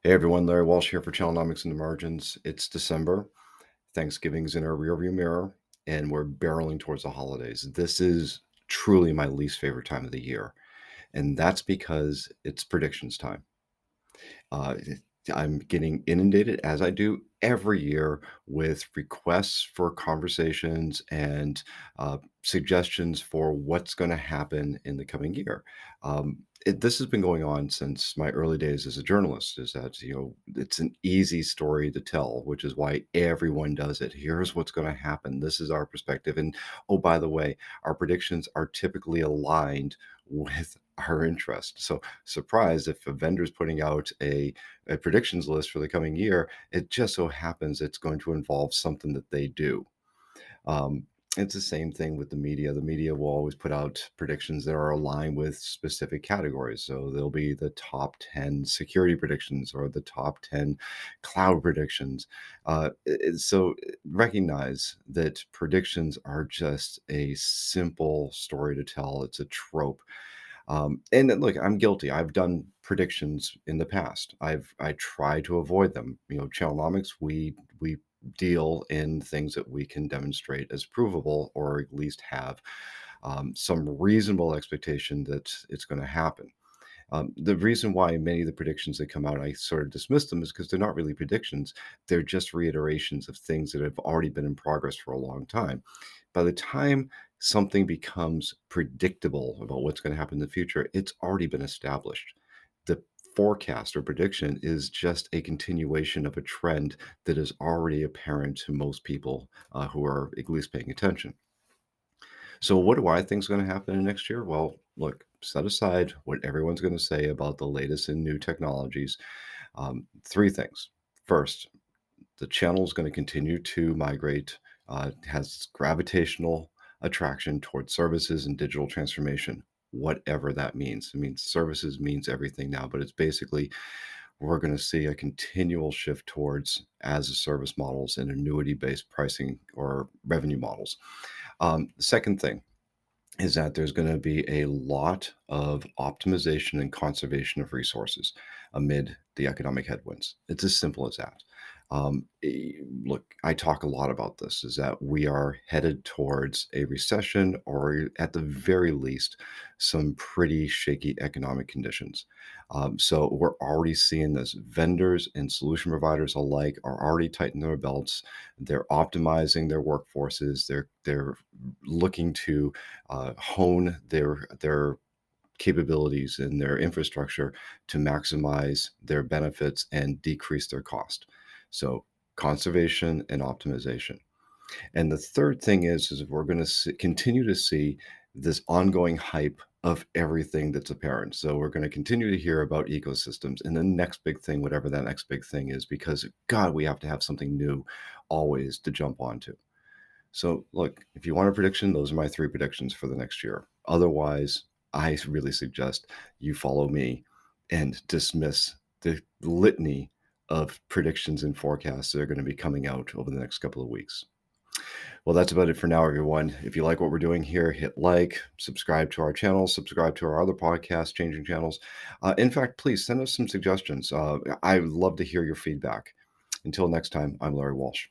Hey everyone, Larry Walsh here for Challenomics and the Margins. It's December. Thanksgiving's in our rearview mirror, and we're barreling towards the holidays. This is truly my least favorite time of the year, and that's because it's predictions time. Uh, I'm getting inundated, as I do every year, with requests for conversations and suggestions for what's going to happen in the coming year. This has been going on since my early days as a journalist. Is that it's an easy story to tell, which is why everyone does it. Here's what's going to happen. This is our perspective, and oh, by the way, our predictions are typically aligned with our interest. So surprised if a vendor's putting out a predictions list for the coming year, it just so happens it's going to involve something that they do. Um, it's the same thing with the media. The media will always put out predictions that are aligned with specific categories. So there'll be the top 10 security predictions or the top 10 cloud predictions. So recognize that predictions are just a simple story to tell. It's a trope. And then, look, I'm guilty. I've done predictions in the past. I try to avoid them. Challenomics, we deal in things that we can demonstrate as provable, or at least have some reasonable expectation that it's going to happen. The reason why many of the predictions that come out, I sort of dismiss them, is because they're not really predictions. They're just reiterations of things that have already been in progress for a long time. By the time something becomes predictable about what's going to happen in the future, it's already been established. The forecast or prediction is just a continuation of a trend that is already apparent to most people who are at least paying attention. So, what do I think is going to happen in next year? Well, look, set aside what everyone's going to say about the latest and new technologies. Three things. First, the channel is going to continue to migrate, has gravitational attraction towards services and digital transformation, whatever that means. I mean, services means everything now, but it's basically we're going to see a continual shift towards as a service models and annuity based pricing or revenue models. The second thing is that there's going to be a lot of optimization and conservation of resources amid the economic headwinds. It's as simple as that. Look, I talk a lot about this, is that we are headed towards a recession, or at the very least, some pretty shaky economic conditions. So we're already seeing this. Vendors and solution providers alike are already tightening their belts. They're optimizing their workforces. They're looking to hone their capabilities and their infrastructure to maximize their benefits and decrease their cost. So conservation and optimization. And the third thing is we're going to continue to see this ongoing hype of everything that's apparent. So we're going to continue to hear about ecosystems and the next big thing, whatever that next big thing is, because God, we have to have something new always to jump onto. So, look, if you want a prediction, those are my three predictions for the next year. Otherwise, I really suggest you follow me and dismiss the litany of predictions and forecasts that are going to be coming out over the next couple of weeks. Well, that's about it for now, everyone. If you like what we're doing here, hit like, subscribe to our channel, subscribe to our other podcasts, Changing Channels. In fact, please send us some suggestions. I would love to hear your feedback. Until next time, I'm Larry Walsh.